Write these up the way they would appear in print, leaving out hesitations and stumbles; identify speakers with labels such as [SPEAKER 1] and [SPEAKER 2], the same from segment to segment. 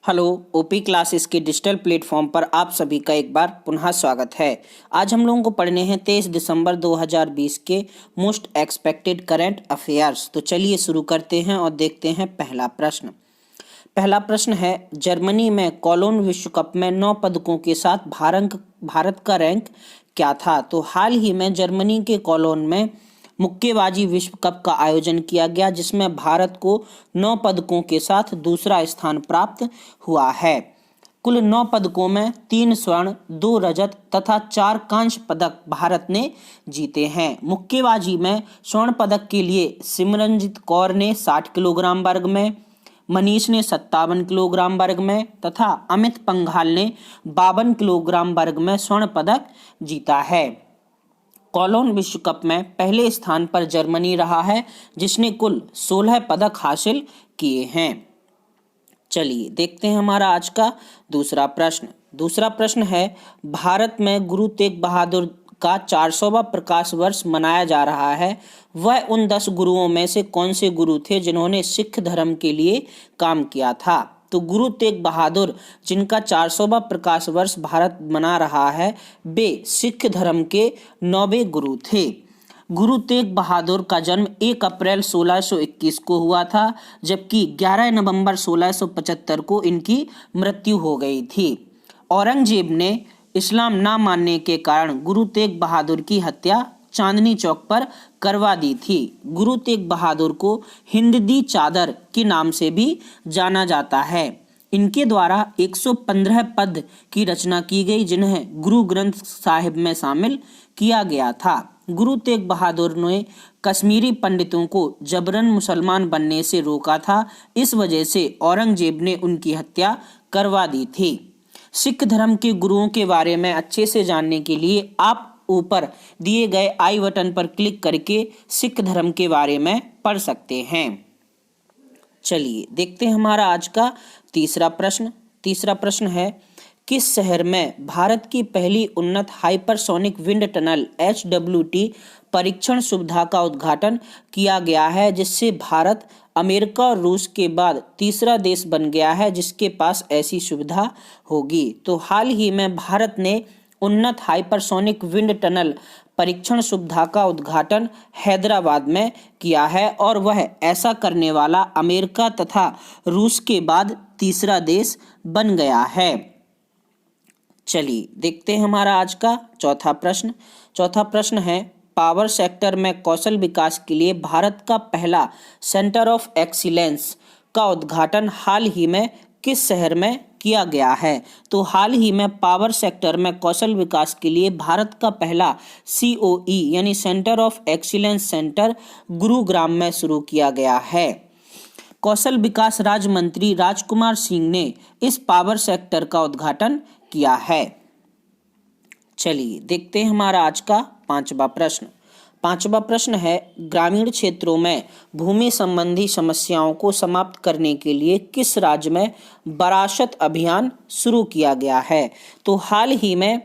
[SPEAKER 1] Hello. OP classes के digital platform पर आप सभी का एक बार पुनः स्वागत है। आज हम लोगों को पढ़ने हैं 23 दिसंबर 2020 के मोस्ट एक्सपेक्टेड करंट अफेयर्स। तो चलिए शुरू करते हैं और देखते हैं पहला प्रश्न। पहला प्रश्न है, जर्मनी में कोलोन विश्व कप में 9 पदकों के साथ भारत का रैंक क्या था? तो हाल ही में जर्मनी के कोलोन में मुक्केबाजी विश्व कप का आयोजन किया गया, जिसमें भारत को 9 पदकों के साथ दूसरा स्थान प्राप्त हुआ है। कुल 9 पदकों में 3 स्वर्ण, 2 रजत तथा 4 कांस्य पदक भारत ने जीते हैं। मुक्केबाजी में स्वर्ण पदक के लिए सिमरनजीत कौर ने 60 किलोग्राम वर्ग में, मनीष ने 57 किलोग्राम वर्ग में तथा अमित पंघाल ने 52 किलोग्राम वर्ग में स्वर्ण पदक जीता है। कोलोन विश्व कप में पहले स्थान पर जर्मनी रहा है, जिसने कुल 16 पदक हासिल किए हैं। चलिए देखते हैं हमारा आज का दूसरा प्रश्न। दूसरा प्रश्न है, भारत में गुरु तेग बहादुर का 400वां प्रकाश वर्ष मनाया जा रहा है। वह उन 10 गुरुओं में से कौन से गुरु थे जिन्होंने सिख धर्म के लिए काम किया था? तो गुरु तेग बहादुर, जिनका 400वां प्रकाश वर्ष भारत मना रहा है, वे सिख धर्म के 9वें गुरु थे। गुरु तेग बहादुर का जन्म 1 अप्रैल 1621 को हुआ था, जबकि 11 नवंबर 1675 को इनकी मृत्यु हो गई थी। औरंगजेब ने इस्लाम ना मानने के कारण गुरु तेग बहादुर की हत्या चांदनी चौक पर करवा दी थी। गुरु तेग बहादुर को हिंद दी चादर के नाम से भी जाना जाता है। इनके द्वारा 115 पद की रचना की गई, जिन्हें गुरु ग्रंथ साहिब में शामिल किया गया था। गुरु तेग बहादुर ने कश्मीरी पंडितों को जबरन मुसलमान बनने से रोका था। इस वजह से औरंगजेब ने उनकी हत्या करवा दी थी। सिख धर्म के गुरुओं के बारे में अच्छे से जानने के लिए आप ऊपर दिए गए आई बटन पर क्लिक करके सिख धर्म के बारे में पढ़ सकते हैं। चलिए देखते हैं हमारा आज का तीसरा प्रश्न। तीसरा प्रश्न है, किस शहर में भारत की पहली उन्नत हाइपरसोनिक विंड टनल HWT परीक्षण सुविधा का उद्घाटन किया गया है, जिससे भारत अमेरिका और रूस के बाद तीसरा देश बन गया है जिसके पास ऐसी सुविधा होगी? तो हाल ही में भारत ने उन्नत हाइपरसोनिक विंड टनल परीक्षण सुविधा का उद्घाटन हैदराबाद में किया है, और वह ऐसा करने वाला अमेरिका तथा रूस के बाद तीसरा देश बन गया है। चलिए देखते हैं हमारा आज का चौथा प्रश्न। चौथा प्रश्न है, पावर सेक्टर में कौशल विकास के लिए भारत का पहला सेंटर ऑफ एक्सीलेंस का उद्घाटन हाल ही में किस शहर में किया गया है? तो हाल ही में पावर सेक्टर में कौशल विकास के लिए भारत का पहला COE यानी centre of excellence centre Gurugram में शुरू किया गया है। कौशल विकास राज्य मंत्री राजकुमार सिंह ने इस पावर सेक्टर का उद्घाटन किया है। चलिए देखते हैं हमारा आज का पांचवा प्रश्न। पांचवा प्रश्न है, ग्रामीण क्षेत्रों में भूमि संबंधी समस्याओं को समाप्त करने के लिए किस राज्य में वरासत अभियान शुरू किया गया है? तो हाल ही में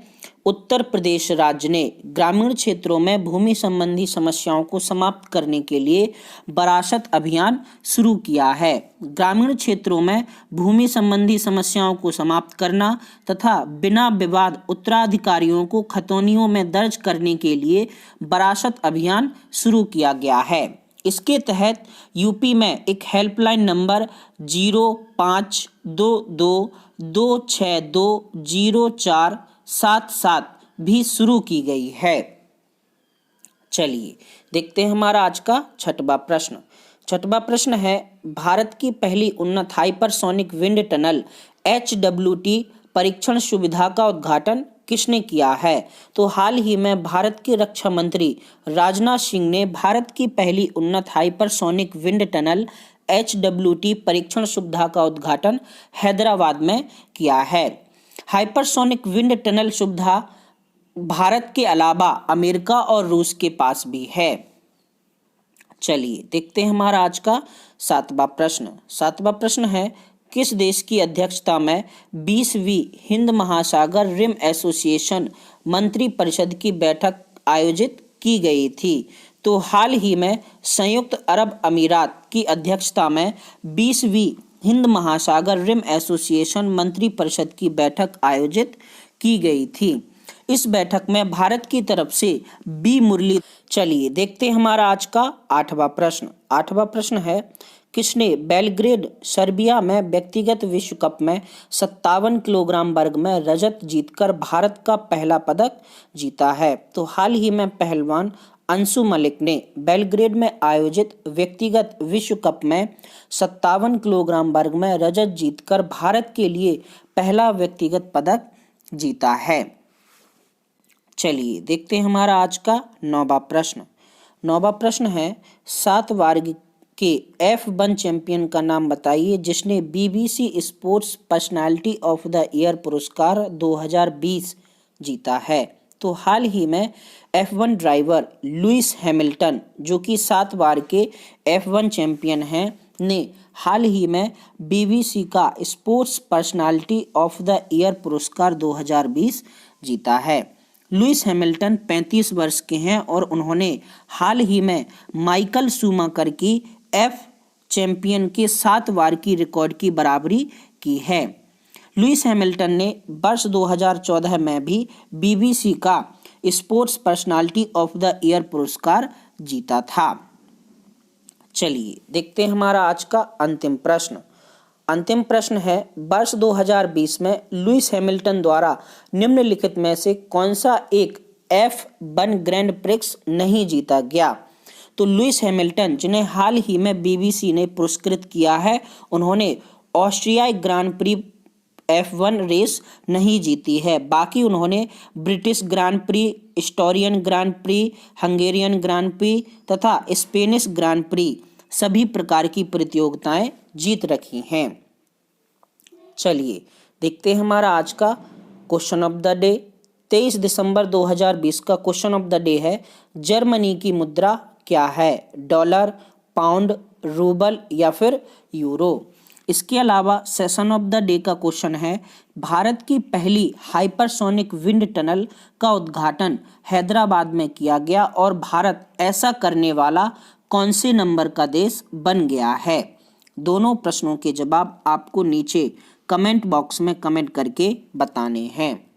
[SPEAKER 1] उत्तर प्रदेश राज्य ने ग्रामीण क्षेत्रों में भूमि संबंधी समस्याओं को समाप्त करने के लिए वरासत अभियान शुरू किया है। ग्रामीण क्षेत्रों में भूमि संबंधी समस्याओं को समाप्त करना तथा बिना विवाद उत्तराधिकारियों को खतौनियों में दर्ज करने के लिए वरासत अभियान शुरू किया गया है। इसके तहत यूपी में एक हेल्पलाइन नंबर 0522262047 भी शुरू की गई है। चलिए देखते हैं हमारा आज का छठवां प्रश्न। छठवां प्रश्न है, भारत की पहली उन्नत हाइपरसोनिक विंड टनल HWT परीक्षण सुविधा का उद्घाटन किसने किया है? तो हाल ही में भारत के रक्षा मंत्री राजनाथ सिंह ने भारत की पहली उन्नत हाइपरसोनिक विंड टनल HWT परीक्षण सुविधा का उद्घाटन हैदराबाद में किया है। हाइपरसोनिक विंड टनल सुविधा भारत के अलावा अमेरिका और रूस के पास भी है। चलिए देखते हैं हमारा आज का सातवां प्रश्न। सातवां प्रश्न है, किस देश की अध्यक्षता में 20वीं हिंद महासागर रिम एसोसिएशन मंत्री परिषद की बैठक आयोजित की गई थी? तो हाल ही में संयुक्त अरब अमीरात की अध्यक्षता में 20वीं हिंद महासागर रिम एसोसिएशन मंत्रिपरिषद की बैठक आयोजित की गई थी। इस बैठक में भारत की तरफ से बी मुरली। चलिए देखते हैं हमारा आज का 8वां प्रश्न। 8वां प्रश्न है, किसने बेलग्रेड सर्बिया में व्यक्तिगत विश्व कप में 57 किलोग्राम वर्ग में रजत जीतकर भारत का पहला पदक जीता है? तो हाल ही में पहलवान अंशु मलिक ने बेलग्रेड में आयोजित व्यक्तिगत विश्व कप में 57 किलोग्राम वर्ग में रजत जीतकर भारत के लिए पहला व्यक्तिगत पदक जीता है। चलिए देखते हैं हमारा आज का 9वां प्रश्न। 9वां प्रश्न है, 7 वर्ग के F1 चैंपियन का नाम बताइए जिसने BBC sports personality of the year पुरस्कार 2020 जीता है? तो हाल ही में F1 ड्राइवर लुइस हैमिल्टन, जो कि 7 बार के F1 चैंपियन हैं, ने हाल ही में BBC का sports personality of the year पुरस्कार 2020 जीता है। लुइस हैमिल्टन 35 वर्ष के हैं और उन्होंने हाल ही में माइकल शूमाकर की F चैंपियन के 7 बार की रिकॉर्ड की बराबरी की है। लुइस हैमिल्टन ने वर्ष 2014 में भी BBC का sports personality of the year पुरस्कार जीता था। चलिए देखते हैं हमारा आज का अंतिम प्रश्न। अंतिम प्रश्न है, वर्ष 2020 में लुइस हैमिल्टन द्वारा निम्नलिखित में से कौन सा एक F1 ग्रैंड प्रिक्स नहीं जीता गया? तो लुइस हैमिल्टन, जिन्हें हाल ही में BBC ने पुरस्कृत किया है, उन्होंने ऑस्ट्रियाई ग्रांड प्री F1 रेस नहीं जीती है। बाकी उन्होंने British grand pre, Estonian grand pre, Hungarian grand pre तथा स्पेनिश ग्रांड प्री सभी प्रकार की प्रतियोगिताएं जीत रखी हैं। चलिए देखते हैं हमारा आज का क्वेश्चन ऑफ द डे। 23 दिसंबर 2020 का क्वेश्चन ऑफ द डे है, जर्मनी की मुद्रा क्या है? डॉलर, पाउंड, रूबल या फिर यूरो? इसके अलावा सेशन ऑफ द डे का क्वेश्चन है, भारत की पहली हाइपरसोनिक विंड टनल का उद्घाटन हैदराबाद में किया गया और भारत ऐसा करने वाला कौन से नंबर का देश बन गया है? दोनों प्रश्नों के जवाब आपको नीचे कमेंट बॉक्स में कमेंट करके बताने हैं।